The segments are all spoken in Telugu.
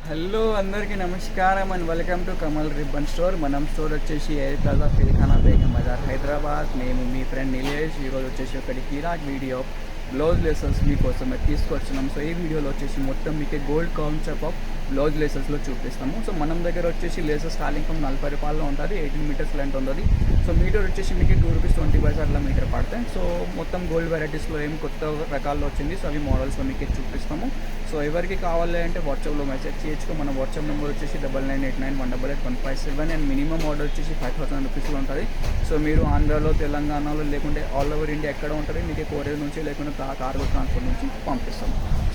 హలో అందరికీ నమస్కారం and welcome to Kamal ribbon store. మనం స్టోర్ వచ్చేసి ఎయిర్ ప్లాజా ఫిల్ఖానా బేగం బజార్ హైదరాబాద్. మేము మీ ఫ్రెండ్ నిలేష్. ఈరోజు వచ్చేసి ఒకటి కిరాక్ వీడియో బ్లౌజ్ లేసెస్ మీకోసమే తీసుకొచ్చినాం. సో ఈ వీడియోలో వచ్చేసి మొత్తం మీకు గోల్డ్ కాన్సెప్ట్ ఆఫ్ బ్లౌజ్ లేసెస్లో చూపిస్తాము. సో మనం దగ్గర వచ్చేసి లేసెస్ స్టార్టింగ్ ఫ్రమ్ 40 రూపాయల్లో ఉంటుంది. 18 మీటర్స్ లెంత్ ఉంటుంది. సో మీటర్ వచ్చేసి మీకు ₹2.20 అట్లా మీటర్ పడతాయి. సో మొత్తం గోల్డ్ వెరైటీస్లో ఏం కొత్త రకాల్లో వచ్చింది. సో అవి మోడల్స్లో మీకు చూపిస్తాము. సో ఎవరికి కావాలి అంటే వాట్సాప్లో మెసేజ్ చేయొచ్చు. మన వాట్సాప్ నెంబర్ వచ్చేసి 9989188157 అండ్ మినిమం ఆర్డర్ వచ్చేసి 5000 రూపీస్లో ఉంటుంది. సో మీరు ఆంధ్రాలో, తెలంగాణలో లేకుంటే ఆల్ ఓవర్ ఇండియా ఎక్కడ ఉంటుంది మీకు కొరియర్ నుంచి లేకుంటే కార్గో ట్రాన్స్పోర్ట్ నుంచి పంపిస్తాం.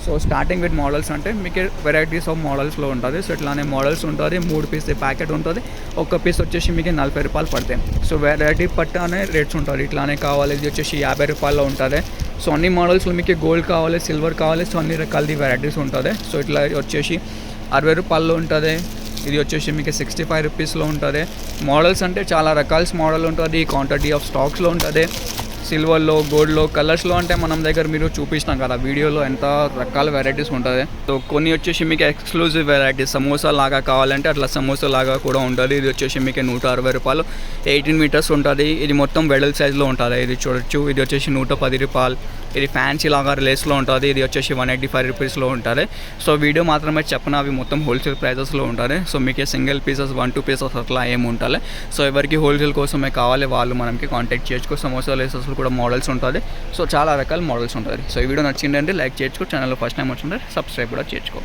సో స్టార్టింగ్ విత్ మోడల్స్ అంటే మీకు వెరైటీస్ ఆఫ్ మోడల్స్లో ఉంటుంది. సో ఇట్లానే మోడల్స్ ఉంటుంది. 3 పీస్ ప్యాకెట్ ఉంటుంది. ఒక్క పీస్ వచ్చేసి మీకు 40 రూపాయలు పడతాయి. సో వెరైటీ పట్టానే రేట్స్ ఉంటుంది. ఇట్లానే కావాలి ఇది వచ్చేసి 50 రూపాయల్లో ఉంటుంది. సో అన్ని మోడల్స్లో మీకు గోల్డ్ కావాలి, సిల్వర్ కావాలి. సో అన్ని రకాలది వెరైటీస్ ఉంటుంది. సో ఇట్లా వచ్చేసి 60 రూపాయల్లో ఉంటుంది. ఇది వచ్చేసి మీకు 65 రూపీస్లో ఉంటుంది. మోడల్స్ అంటే చాలా రకాల మోడల్ ఉంటుంది. క్వాంటిటీ ఆఫ్ స్టాక్స్లో ఉంటుంది. సిల్వర్లో, గోల్డ్లో, కలర్స్లో అంటే మనం దగ్గర మీరు చూపించినాం కదా వీడియోలో ఎంత రకాల వెరైటీస్ ఉంటుంది. సో కొన్ని వచ్చేసి మీకు ఎక్స్క్లూజివ్ వెరైటీస్ సమోసా లాగా కావాలంటే అట్లా సమోసా లాగా కూడా ఉంటుంది. ఇది వచ్చేసి మీకు 160 రూపాయలు, 18 మీటర్స్ ఉంటుంది. ఇది మొత్తం వెడల్ సైజ్లో ఉంటుంది. ఇది చూడొచ్చు. ఇది వచ్చేసి 110 రూపాయలు. ఇది ఫ్యాన్సీ లాగా లేస్లో ఉంటుంది. ఇది వచ్చేసి 185 రూపీస్లో ఉంటుంది. సో వీడియో మాత్రమే చెప్పిన అవి మొత్తం హోల్సేల్ ప్రైజెస్లో ఉంటుంది. సో మీకు సింగిల్ పీసెస్ 1-2 పీసెస్ అట్లా ఏమి ఉంటుంది. సో ఎవరికి హోల్సేల్ కోసమే కావాలి వాళ్ళు మనకి కాంటాక్ట్ చేయొచ్చు. సమోసా లేసెస్ కూడా మోడల్స్ ఉంటుంది. సో చాలా రకాల మోడల్స్ ఉంటుంది. సో ఈ వీడియో నచ్చిందంటే లైక్ చేయొచ్చు. ఛానల్లో ఫస్ట్ టైం వచ్చిందంటే సబ్స్క్రైబ్ కూడా చేసుకో.